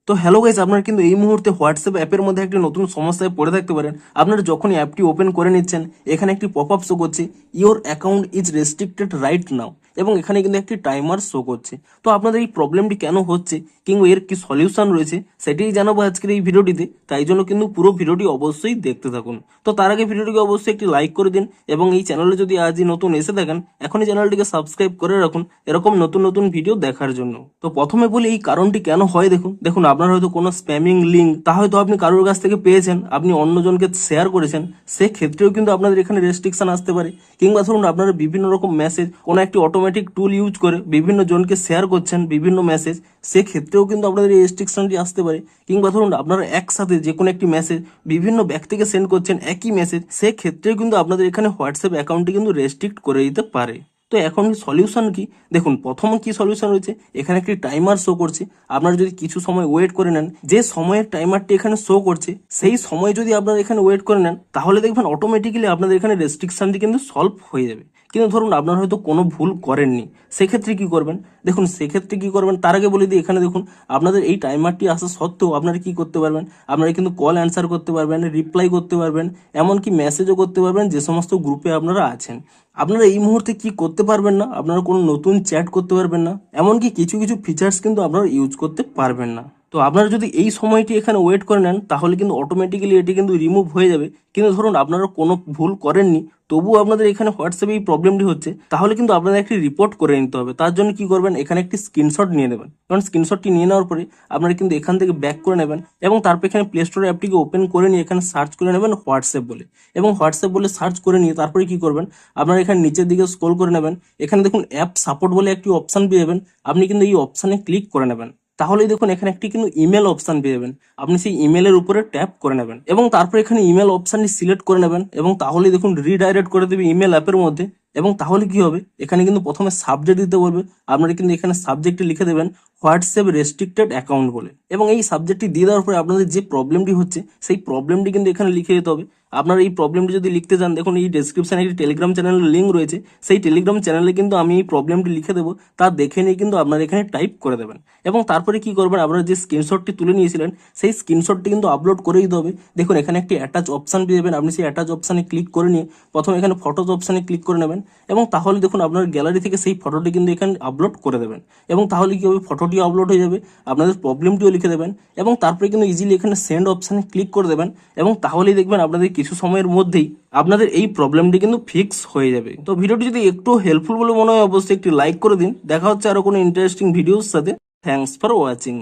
তো hello guys, আপনারা কিন্তু এই মুহূর্তে হোয়াটসঅ্যাপ অ্যাপের মধ্যে একটি নতুন সমস্যায় পড়ে থাকতে পারেন। আপনারা যখনই অ্যাপটি ওপেন করে নিচ্ছেন, এখানে একটি পপআপ শো করছে, your account is restricted right now, এবং এখানে কিন্তু একটি টাইমার শো করছে। তো আপনাদের এই প্রবলেমটি কেন হচ্ছে কিংবা এর কি সলিউশন রয়েছে সেটাই জানাবো আজকের এই ভিডিওটিতে। তাই জন্য কিন্তু পুরো ভিডিওটি অবশ্যই দেখতে থাকুন। তো তার আগে ভিডিওটিকে অবশ্যই একটি লাইক করে দিন, এবং এই চ্যানেলে যদি আজই নতুন এসে থাকেন, এখনই চ্যানেলটিকে সাবস্ক্রাইব করে রাখুন এরকম নতুন নতুন ভিডিও দেখার জন্য। তো প্রথমে বলি এই কারণটি কেন হয়। দেখুন আপনার হয়তো কোনো স্প্যামিং লিঙ্ক তা হয়তো আপনি কারোর কাছ থেকে পেয়েছেন, আপনি অন্যজনকে শেয়ার করেছেন, সেক্ষেত্রেও কিন্তু আপনাদের এখানে রেস্ট্রিকশন আসতে পারে। কিংবা ধরুন আপনারা বিভিন্ন রকম মেসেজ কোনো একটি অটোমেটিক টুল ইউজ করে বিভিন্ন জনকে শেয়ার করছেন বিভিন্ন মেসেজ, সেক্ষেত্রেও কিন্তু আপনাদের এই রেস্ট্রিকশনটি আসতে পারে। কিংবা ধরুন আপনারা একসাথে যে কোনো একটি মেসেজ বিভিন্ন ব্যক্তিকে সেন্ড করছেন একই মেসেজ, সেক্ষেত্রেও কিন্তু আপনাদের এখানে হোয়াটসঅ্যাপ অ্যাকাউন্টটি কিন্তু রেস্ট্রিক্ট করে দিতে পারে। তো এখন সলিউশন কি? দেখুন প্রথম কি সলিউশন রয়েছে, এখানে একটি টাইমার শো করছে। আপনারা যদি কিছু সময় ওয়েট করে নেন, যে সময়ের টাইমারটি এখানে শো করছে সেই সময় যদি আপনারা এখানে ওয়েট করে নেন, তাহলে দেখবেন অটোমেটিক্যালি আপনাদের এখানে রেস্ট্রিকশনটি কিন্তু সলভ হয়ে যাবে। কিন্তু ধরুন আপনারা হয়তো কোনো ভুল করেননি, সেক্ষেত্রে কি করবেন? দেখুন সেক্ষেত্রে কি করবেন তার আগে বলে দিই, এখানে দেখুন আপনাদের এই টাইমারটি আসা সত্ত্বেও আপনারা কি করতে পারবেন, আপনারা কিন্তু কল অ্যান্সার করতে পারবেন, রিপ্লাই করতে পারবেন, এমনকি মেসেজও করতে পারবেন যে সমস্ত গ্রুপে আপনারা আছেন। আপনারা এই মুহূর্তে কি করতে পারবেন না, আপনারা কোনো নতুন চ্যাট করতে পারবেন না, এমনকি কিছু কিছু ফিচার্স কিন্তু আপনারা ইউজ করতে পারবেন না। তো আপনারা যদি এই সময়টি এখানে ওয়েট করে নেন, তাহলে কিন্তু অটোমেটিক্যালি এটি কিন্তু রিমুভ হয়ে যাবে। কিন্তু ধরুন আপনারা কোনো ভুল করেননি, তবুও আপনাদের এখানে হোয়াটসঅ্যাপে এই প্রবলেমটি হচ্ছে, তাহলে কিন্তু আপনাদের একটি রিপোর্ট করে নিতে হবে। তার জন্য কি করবেন, এখানে একটি স্ক্রিনশট নিয়ে নেবেন। কারণ স্ক্রিনশটটি নিয়ে নেওয়ার পরে আপনারা কিন্তু এখান থেকে ব্যাক করে নেবেন, এবং তারপর এখানে প্লে স্টোর অ্যাপটিকে ওপেন করে নিয়ে এখানে সার্চ করে নেবেন হোয়াটসঅ্যাপ বলে, এবং হোয়াটসঅ্যাপ বলে সার্চ করে নিয়ে তারপরে কি করবেন, আপনারা এখানে নিচের দিকে স্ক্রল করে নেবেন, এখানে দেখুন অ্যাপ সাপোর্ট বলে একটি অপশন পেয়ে যাবেন। আপনি কিন্তু এই অপশানে ক্লিক করে নেবেন, তাহলেই দেখুন এখানে একটি কিন্তু ইমেল অপশন পেয়ে যাবেন। আপনি সেই ইমেলের উপরে ট্যাপ করে নেবেন, এবং তারপর এখানে ইমেল অপশনটি সিলেক্ট করে নেবেন, এবং তাহলেই দেখুন রিডাইরেক্ট করে দেবে ইমেল অ্যাপের মধ্যে। এবং তাহলে কি হবে, এখানে কিন্তু প্রথমে সাবজেক্ট দিতে বলবে, আপনারা কিন্তু এখানে সাবজেক্টে লিখে দেবেন হোয়াটসঅ্যাপ রেস্ট্রিক্টেড অ্যাকাউন্ট বলে, এবং এই সাবজেক্টটি দিয়ে দেওয়ার পরে আপনাদের যে প্রবলেমটি হচ্ছে সেই প্রবলেমটি কিন্তু এখানে লিখে দিতে হবে। আপনারা এই প্রবলেমটি যদি লিখতে চান, দেখুন এই ডেসক্রিপশনে একটি টেলিগ্রাম চ্যানেলের লিঙ্ক রয়েছে, সেই টেলিগ্রাম চ্যানেলে কিন্তু আমি এই প্রবলেমটি লিখে দেবো, তা দেখে নিয়ে কিন্তু আপনারা এখানে টাইপ করে দেবেন। এবং তারপরে কি করবেন, আপনারা যে স্ক্রিনশটটি তুলে নিয়েছিলেন সেই স্ক্রিনশটটি কিন্তু আপলোড করে দিতে হবে। দেখুন এখানে একটি অ্যাটাচ অপশন পেয়ে যাবেন, আপনি সেই অ্যাটাচ অপশানে ক্লিক করে নিয়ে প্রথমে এখানে ফটোজ অপশানে ক্লিক করে নেবেন, এবং তাহলে দেখুন আপনার গ্যালারি থেকে সেই ফটোটি কিন্তু এখানে আপলোড করে দেবেন। এবং তাহলে কি হবে, ফটোটিও আপলোড হয়ে যাবে, আপনাদের প্রবলেমটিও লিখে দেবেন, এবং তারপরে কিন্তু ইজিলি এখানে সেন্ড অপশানে ক্লিক করে দেবেন, এবং তাহলেই দেখবেন আপনাদের কিছু সময়ের মধ্যেই আপনাদের এই প্রবলেমটি কিন্তু ফিক্স হয়ে যাবে। তো ভিডিওটি যদি একটু হেল্পফুল বলে মনে হয় অবশ্যই একটি লাইক করে দিন। দেখা হচ্ছে আরো কোনো ইন্টারেস্টিং ভিডিওর সাথে। Thanks for watching.